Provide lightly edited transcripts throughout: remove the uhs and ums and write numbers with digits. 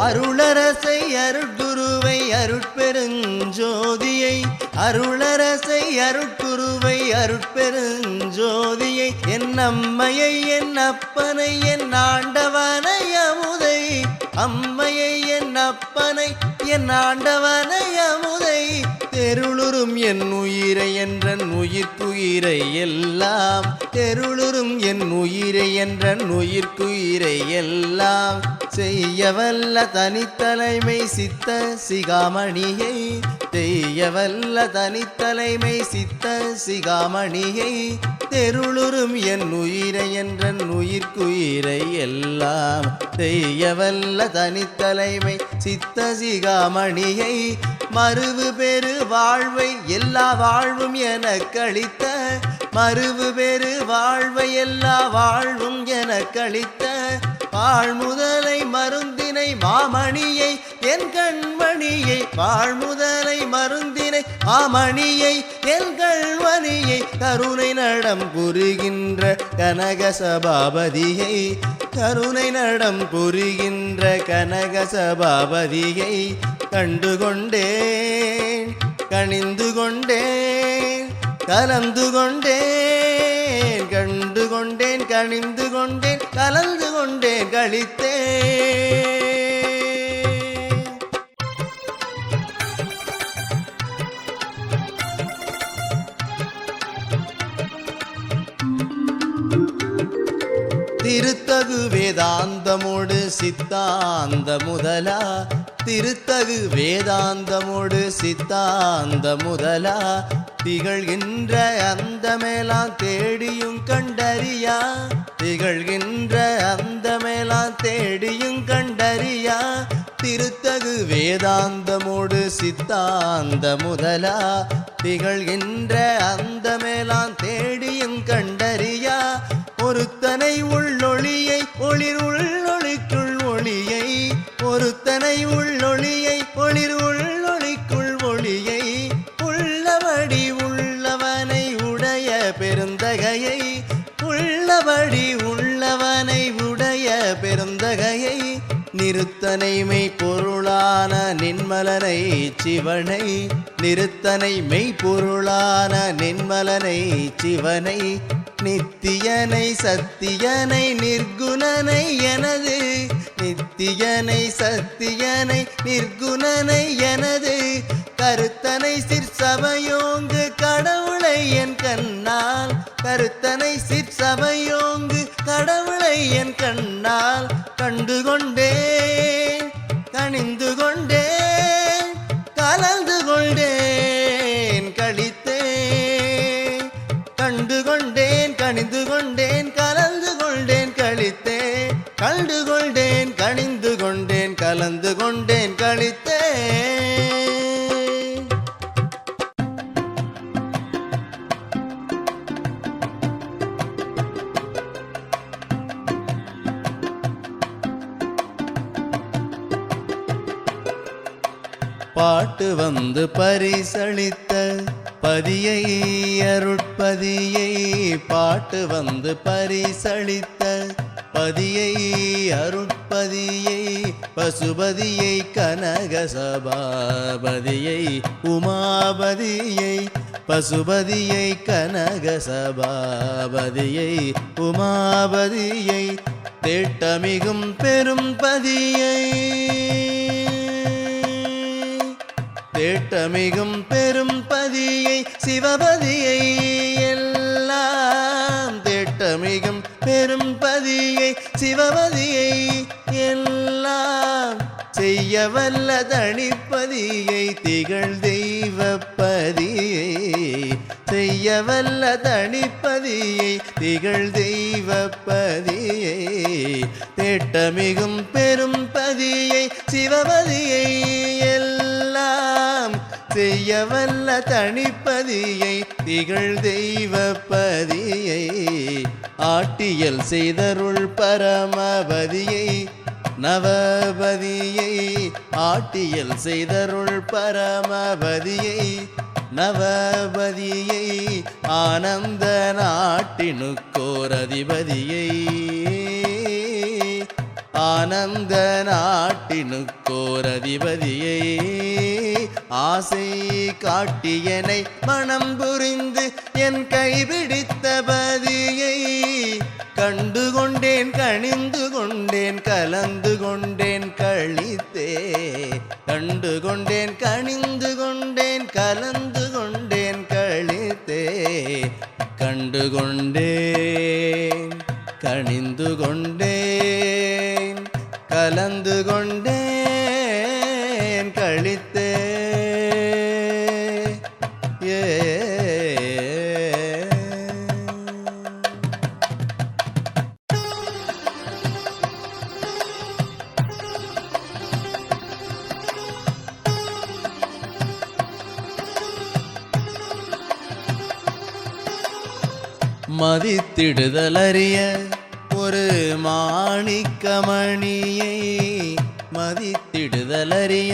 அருளரசை அருட்குருவை அருட்பெருஞ்சோதியை அருளரசை அருட்குருவை அருட்பெருஞ்சோதியை என் அம்மையை என் அப்பனை என் ஆண்டவனை அமுதை அம்மையை என் அப்பனை என் ஆண்டவனை அமுதை தெருளுறும் என் உயிரை என்றன் உயிர்க்குயிரை எல்லாம் தெருளுறும் என் உயிரை என்றன் உயிர்க்குயிரை எல்லாம் செய்யவல்ல தனித்தலைமை சித்த சிகாமணியை செய்யவல்ல தனித்தலைமை சித்த சிகாமணியை தெருளுறும் என் உயிரை என்றன் உயிர்க்குயிரை எல்லாம் செய்யவல்ல தனித்தலைமை சித்த சிகாமணியை மறுவு பெரு வாழ்வை எல்லா வாழ்வும் எனக்கு அளித்த மறுவு பெரு வாழ்வை எல்லா வாழ்வும் எனக்கு அளித்த வாழ்முதலை மருந்தினை மாமணியை என் கண்மணியை வாழ்முதலை மருந்தினை மாமணியை என் கண்மணியை கருணை நடம் புரிகின்ற கனக சபாபதியை கருணை நடம் புரிகின்ற கனக சபாபதியை கண்டுகொண்டேன் கணிந்து கொண்டேன் கலந்து கொண்டேன் கண்டு கொண்டேன் கணிந்து கொண்டேன் கலந்து கொண்டேன் கழித்தேன் திருத்தகு வேதாந்தமோடு சித்தாந்த முதலா திருத்தகு வேதாந்தமோடு சித்தாந்த முதலா திகழ்கின்ற அந்த மேலாம் தேடியும் கண்டறியா திகழ்கின்ற அந்த மேலாம் தேடியும் கண்டறியா திருத்தகு வேதாந்தமோடு சித்தாந்த முதலா திகழ்கின்ற அந்த மேலாம் தேடியும் கண்டறியா ஒருத்தனை உள்ளொளியை ஒளிர் உள்ளொளிக்குள் ஒளியை ஒருத்தனை உள்ளொளியை ஒளிர் உள்ளொளிக்குள் ஒளியை உள்ளபடி உள்ளவனை உடைய பெருந்தகையை உள்ளபடி உள்ளவனை உடைய பெருந்தகையை நிறுத்தனை மெய்ப்பொருளான நின்மலனை சிவனை நிறுத்தனை மெய்ப்பொருளான நின்மலனை சிவனை நித்தியனை சத்தியனை நிர்குணனை எனது நித்தியனை சத்தியனை நிர்குணனை எனது கருத்தனை சிற்சபையோங்கு கடவுளை என் கண்ணால் கருத்தனை சிற்சபையோங்கு கடவுளை என் கண்ணால் கண்டு கொண்டேன் கணிந்து கொண்டேன் கலந்து கொண்டேன் கழித்தேன் கண்டு கொண்டேன் கணிந்து கொண்டேன் கலந்து கொண்டேன் கழித்தேன் கண்டு கொண்டேன் கணிந்து கொண்டேன் கலந்து கொண்டேன் கழித்தேன் பாட்டு வந்து பரிசளித்த பதியை அருட்பதியை பாட்டு வந்து பரிசளித்த பதியை அருட்பதியை பசுபதியை கனக சபாபதியை உமாபதியை பசுபதியை கனக சபாபதியை உமாபதியை தேட்டமிகும் பெரும் பதியை தேட்டமிகும் பெரும் பதியை சிவபதியை எல்லாம் தேட்டமிகும் பெரும் பதியை சிவபதியை எல்லாம் செய்யவல்ல தனிப்பதியை திகழ் தெய்வப்பதியை செய்யவல்ல தனிப்பதியை திகழ் தெய்வப்பதியை தேட்டமிகும் பெரும் பதியை சிவபதியை எல்லாம் செய்யவல்ல தனிப்பதியை திகழ் தெய்வப்பதியை ஆட்டியல் செய்தருள் பரமபதியை நவபதியை ஆட்டியல் செய்தருள் பரமபதியை நவபதியை ஆனந்த நாட்டினுக்கோர் அதிபதியை ஆனந்த நாட்டினுக்கோர் அதிபதியை ஆசை காட்டியனை மனம் புரிந்து என் கைபிடித்த பதியை கண்டு கொண்டேன் கணிந்து கொண்டேன் கலந்து கொண்டேன் கழித்தே கண்டு கொண்டேன் கணிந்து கொண்டேன் கலந்து கொண்டேன் கழித்தே கண்டு கொண்டேன் கணிந்து கொண்டேன் கலந்து கொண்டேன் கழித்தே ஏ மதித்திடுதலறிய ஒரு மாணிக்கமணியை மதித்திடுதலறிய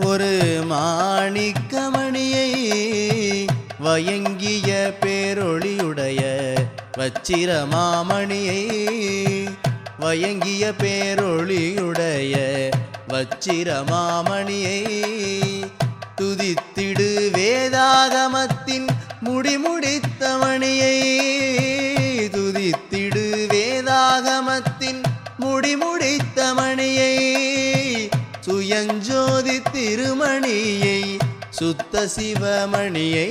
ஒரு மாணிக்கமணியை வயங்கிய பேரொளியுடைய வச்சிரமாமணியை வயங்கிய பேரொளியுடைய வச்சிரமாமணியை துதித்திடு வேதாகமத்தின் முடிமுடித்த மணியை துதித்திடு வேதாகமத்தின் முடிமுடித்த மணியை சுயஞ்சோதி திருமணியை சுத்த சிவமணியை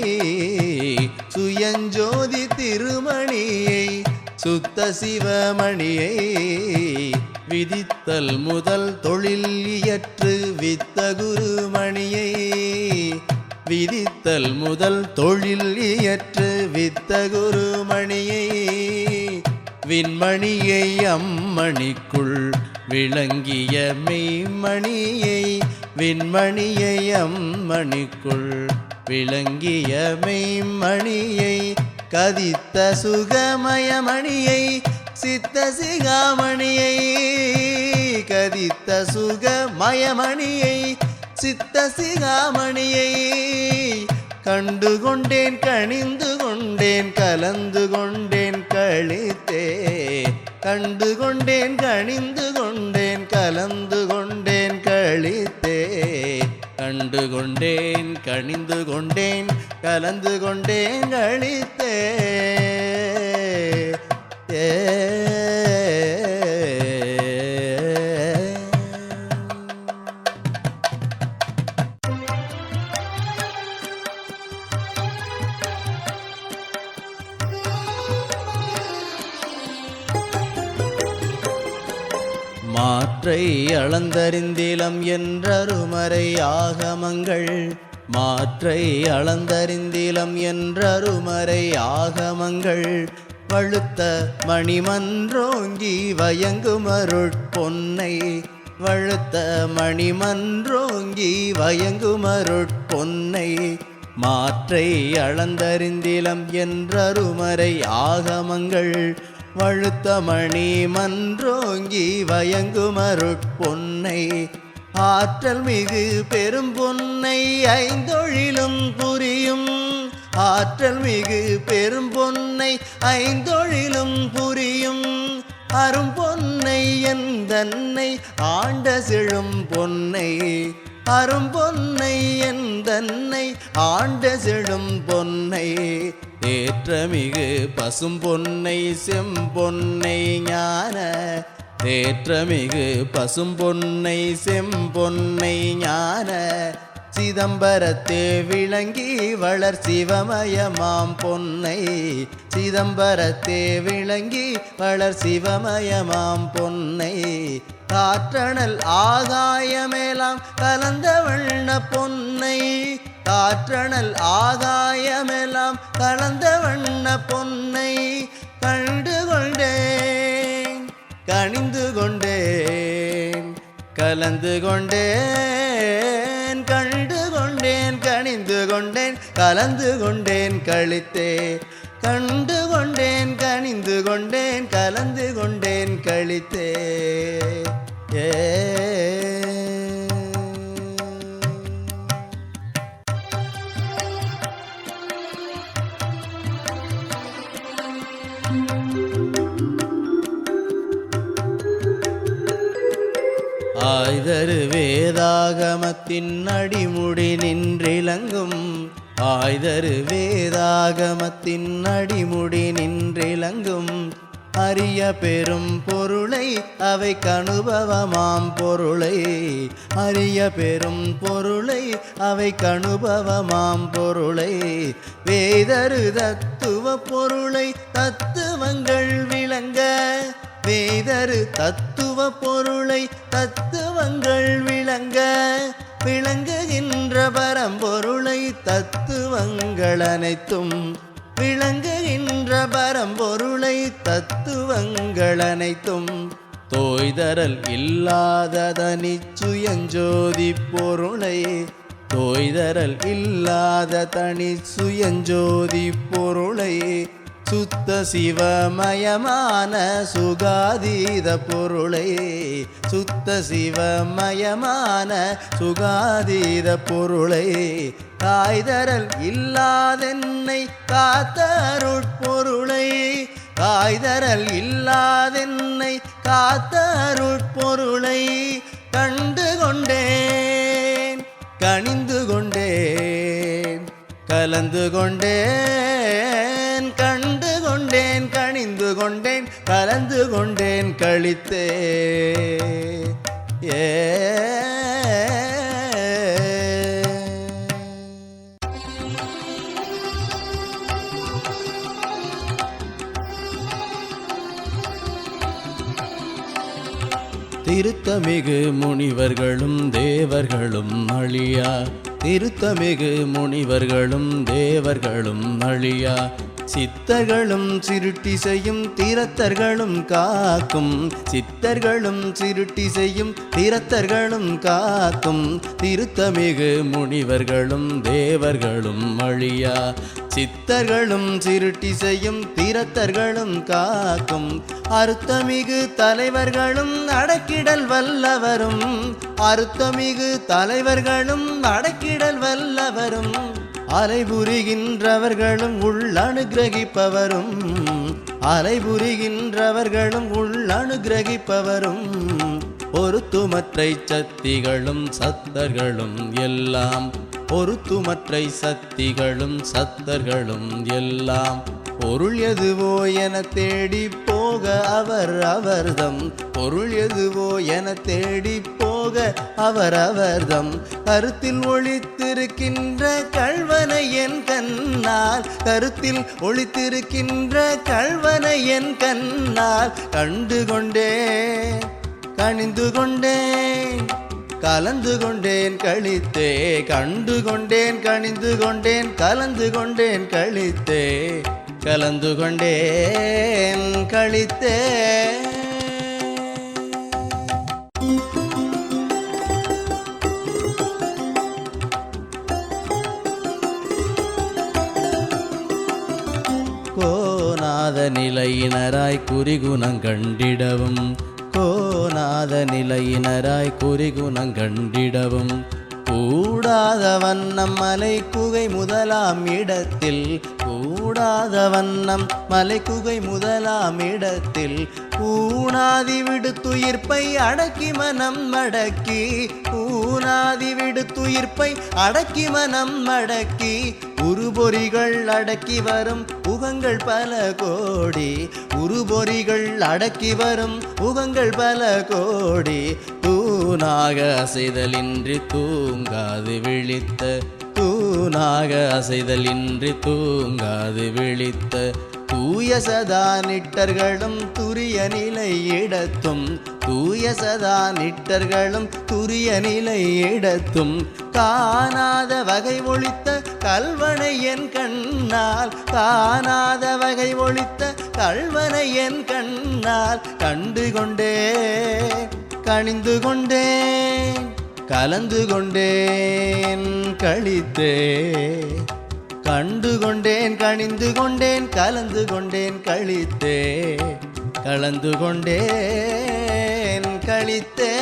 சுயஞ்சோதி திருமணியை சுத்த சிவமணியை விதித்தல் முதல் தொழில் இயற்று வித்த குருமணியை விதித்தல் முதல் தொழில் இயற்று வித்த குருமணியை விண்மணியை அம்மணிக்குள் விளங்கிய மெய்மணியை விண்மணியை அம்மணிக்குள் விளங்கிய மெய்மணியை கதித்த சுகமயமணியை சித்த சிகாமணியை கதித்த சுகமயமணியை சித்த சிகாமணியை கண்டு கொண்டேன் கணிந்து கொண்டேன் கலந்து கொண்டேன் கழித்தே கண்டு கொண்டேன் கணிந்து கொண்டேன் கலந்து கொண்டேன் கழித்தே கண்டு கொண்டேன் கணிந்து கொண்டேன் கலந்து கொண்டேன் கழித்தே மாற்றை அளந்தறிந்திலம் என்றருமறை ஆகமங்கள் மாற்றை அளந்தறிந்திலம் என்றருமறை ஆகமங்கள் வழுத்த மணிமன்றோங்கி வயங்குமருட்பொன்னை வழுத்த மணிமன்றோங்கி வயங்குமருட்பொன்னை மாற்றை அளந்தறிந்திலம் என்றருமறை ஆகமங்கள் வழுத்த மணி மன்றோங்கி வயங்குமருட்பொன்னை ஆற்றல் மிகு பெரும் பொன்னை ஐந்தொழிலும் புரியும் ஆற்றல் மிகு பெரும் பொன்னை ஐந்தொழிலும் புரியும் அரும் பொன்னை எந்தன்னை ஆண்ட செழும் பொன்னை அரும் பொன்னை எந்தன்னை ஆண்ட செழும் பொன்னை தேற்றமிகு பசும் பொன்னை செம்பொன்னை ஞான தேற்றமிகு பசும் பொன்னை செம்பொன்னை ஞான சிதம்பரத்தே விளங்கி வளர் சிவமயமாம் பொன்னை சிதம்பரத்தே விளங்கி வளர் சிவமயமாம் பொன்னை காற்றணல் ஆகாயமேலாம் கலந்த வண்ண பொன்னை காற்றணல் ஆகாயமெல்லாம் கலந்த வண்ண பொன்னை கண்டு கொண்டேன் கணிந்து கொண்டேன் கலந்து கொண்டேன் கண்டு கொண்டேன் கணிந்து கொண்டேன் கலந்து கொண்டேன் கழித்தே கண்டு கொண்டேன் கணிந்து கொண்டேன் கலந்து கொண்டேன் கழித்தே ஏ ஆய்தரு வேதாகமத்தின் அடிமுடி நின்றிலங்கும் ஆய்தரு வேதாகமத்தின் அடிமுடி நின்றிலங்கும் அரிய பெரும் பொருளை அவை கணுபவமாம் பொருளை அரிய பெரும் பொருளை அவை கணுபவமாம் பொருளை வேதரு தத்துவ பொருளை தத்துவங்கள் விளங்க வேதரு தத்துவ பொருளை தத்துவங்கள் விளங்க விளங்குகின்ற பரம்பொருளை தத்துவங்கள் அனைத்தும் விளங்குகின்ற பரம்பொருளை தத்துவங்கள் அனைத்தும் தோய்தரல் இல்லாததனி சுயஞ்சோதி பொருளை தோய்தரல் இல்லாத தனி சுயஞ்சோதி பொருளை சுத்த சிவமயமான சுகாதீத பொருளை சுத்த சிவமயமான சுகாதீத பொருளை காய்தரல் இல்லாதென்னை காத்த அருட்பொருளை காய்தரல் இல்லாதென்னை காத்த அருட்பொருளை கண்டு கொண்டேன் கனிந்து கொண்டேன் கலந்து கொண்டேன் கண்டு கொண்டேன் கனிந்து கொண்டேன் கலந்து கொண்டேன் கழித்தே ஏ திருத்தமிகு முனிவர்களும் தேவர்களும் அழியா திருத்தமிகு முனிவர்களும் தேவர்களும் அழியா சித்தர்களும் சிருட்டிசையும் திறத்தர்களும் காக்கும் சித்தர்களும் சிருட்டிசையும் திறத்தர்களும் காக்கும் திருத்தமிகு முனிவர்களும் தேவர்களும் அழியா சித்தர்களும் சிருட்டிசையும் திறத்தர்களும் காக்கும் அருத்தமிகு தலைவர்களும் அடக்கிடல் வல்லவரும் அருத்தமிகு தலைவர்களும் அடக்கிடல் வல்லவரும் அலைபுரிகின்றவர்களும் உள்ளனுகிரகிப்பவரும் அலைபுரிகின்றவர்களும் உள்ளனுகிரகிப்பவரும் பொருத்துமற்றை சக்திகளும் சத்தர்களும் எல்லாம் பொருத்துமற்றை சக்திகளும் சத்தர்களும் எல்லாம் பொருள் எதுவோ என தேடி போக அவர்தம் பொருள் எதுவோ என தேடி போக அவர்தம் கருத்தில் ஒளித்திருக்கின்ற கள்வனை என் கண்ணால் கருத்தில் ஒளித்திருக்கின்ற கள்வனை என் கண்ணால் கண்டு கொண்டேன் கனிந்து கொண்டேன் கலந்து கொண்டேன் கழித்தே கண்டு கொண்டேன் கனிந்து கொண்டேன் கலந்து கொண்டேன் கழித்தே கலந்து கொண்டேன் கழித்தே கோநாத நிலையினராய் குறிகுணங்கண்டிடவும் கோநாத நிலையினராய் குறிகுணங்கண்டிடவும் கூடாத வண்ணம் மலை குகை முதலாம் இடத்தில் கூடாத வண்ணம் மலை குகை முதலாம் இடத்தில் ஊனாதி விடுத்துயிர்ப்பை அடக்கி மனம் அடக்கி ஊனாதி விடுத்துயிர்ப்பை அடக்கி மனம் அடக்கி உருபொறிகள் அடக்கி வரும் உகங்கள் பல கோடி உருபொறிகள் அடக்கி வரும் உகங்கள் பல கோடி தூணாக அசைதலின்றி தூங்காது விழித்த தூணாக அசைதலின்றி தூங்காது விழித்த தூய சதா நிட்டர்களும் துரிய நிலை இடத்தும் தூய சதா நிட்டர்களும் துரிய நிலை இடத்தும் காணாத வகை ஒழித்த கல்வனை என் கண்ணால் காணாத வகை ஒழித்த கல்வனை என் கண்ணால் கண்டு கொண்டேன் கனிந்து கொண்டேன் கலந்து கொண்டேன் கழித்தே கண்டு கொண்டேன் கனிந்து கொண்டேன் கலந்து கொண்டேன் கழித்தே கலந்து கொண்டேன் கழித்தே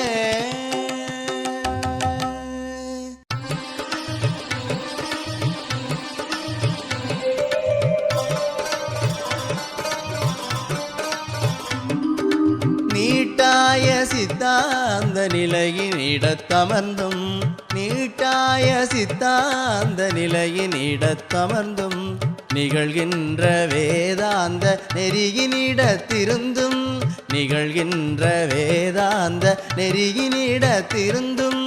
நீட்டாய சித்தாந்த நிலையினில் நிலையினிடத்தமர்ந்தும் நீட்டாய சித்தாந்த நிலையினிடத்தமர்ந்தும் நிகழ்கின்ற வேதாந்த நெறியினிடத்திருந்தும் நிகழ்கின்ற வேதாந்த நெறியினிடத்திருந்தும்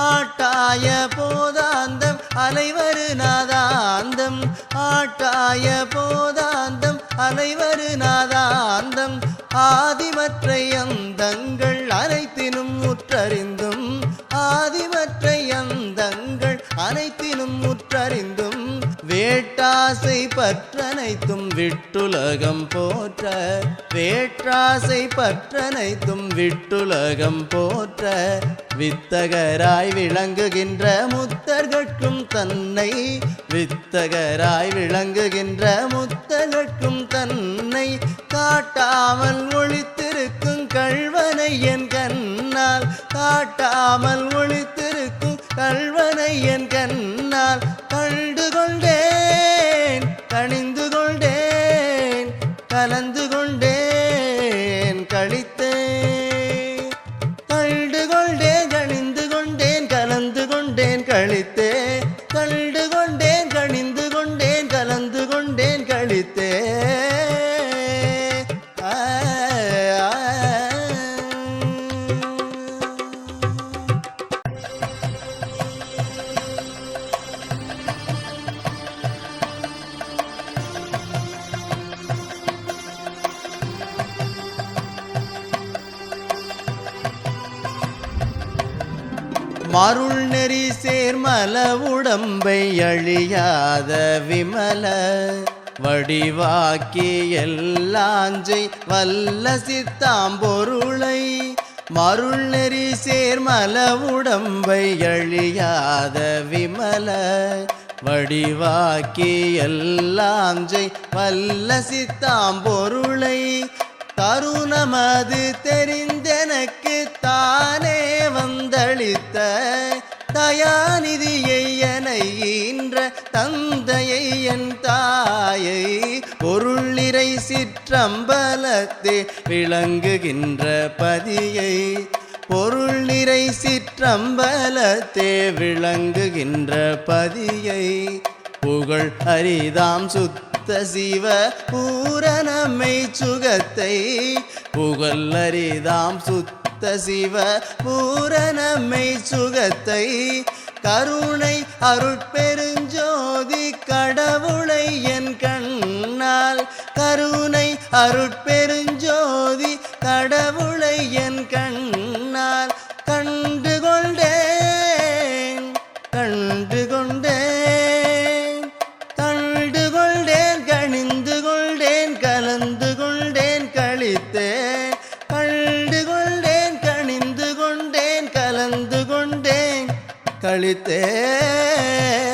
ஆட்டாய போதாந்தம் அலைவரு நாதாந்தம் ஆட்டாய போதாந்தம் அலைவரு நாதாந்தம் ஆதிமற்றை அந்தங்கள் அனைத்தினும் முற்றறிந்தும் ஆதிமற்றை அந்தங்கள் அனைத்தினும் முற்றறிந்தும் வேட்டாசை பற்றனைத்தும் விட்டுலகம் போற்ற வேற்றாசை பற்றனைத்தும் விட்டுலகம் போற்ற வித்தகராய் விளங்குகின்ற முத்தர்கட்கும் தன்னை வித்தகராய் விளங்குகின்ற முத்தகட்கும் தன்னை காட்டாமல் ஒளித்திருக்கும் கள்வனை என் கண்ணால் காட்டாமல் ஒளித்திருக்கும் கள்வனை என் கண்ணால் கண்டு கொண்டேன் கணிந்து கொண்டேன் கலந்து கொண்டேன் கழித்தேன் கண்டு கொண்டேன் கணிந்து கொண்டேன் கலந்து கொண்டேன் கழித்தேன் கண்டு கொண்டேன் கணிந்து கொண்டேன் கலந்து கொண்டேன் கழித்தேன் மருள் நெறி சேர்மல உடம்பை அழியாத விமல வடிவாக்கி எல்லாஞ்சை வல்ல சித்தாம்பொருளை மருள் நெறி சேர்மல உடம்பை அழியாத விமல வடிவாக்கி எல்லாஞ்சை வல்ல சித்தாம்பொருளை தருணமது தெரிந்தெனக்கு தானே வந்தளித்த தயாநிதியை எனை ஈன்ற தந்தையை என் தாயை பொருள் நிறை சிற்றம்பலத்தே விளங்குகின்ற பதியை பொருள் நிறை சிற்றம்பலத்தே விளங்குகின்ற பதியை புகழ் அரிதாம் சுத்த சிவ பூரணமை சுகத்தை புகழ் அரிதாம் சுத்த சிவ பூரணமை சுகத்தை கருணை அருட்பெருஞ்சோதி கடவுளை என் கண்ணால் கருணை அருட்பெருஞ்சோதி கடவுளை என் கண்ணால் கண்டு கொண்டேன் கண்டு கொண்டேன் கண்டு கொண்டேன் கணிந்து கொண்டேன் கலந்து கொண்டேன் கழித்தேன் கண்டு கொண்டேன் கணிந்து கொண்டேன் கலந்து கொண்டேன் கழித்தேன்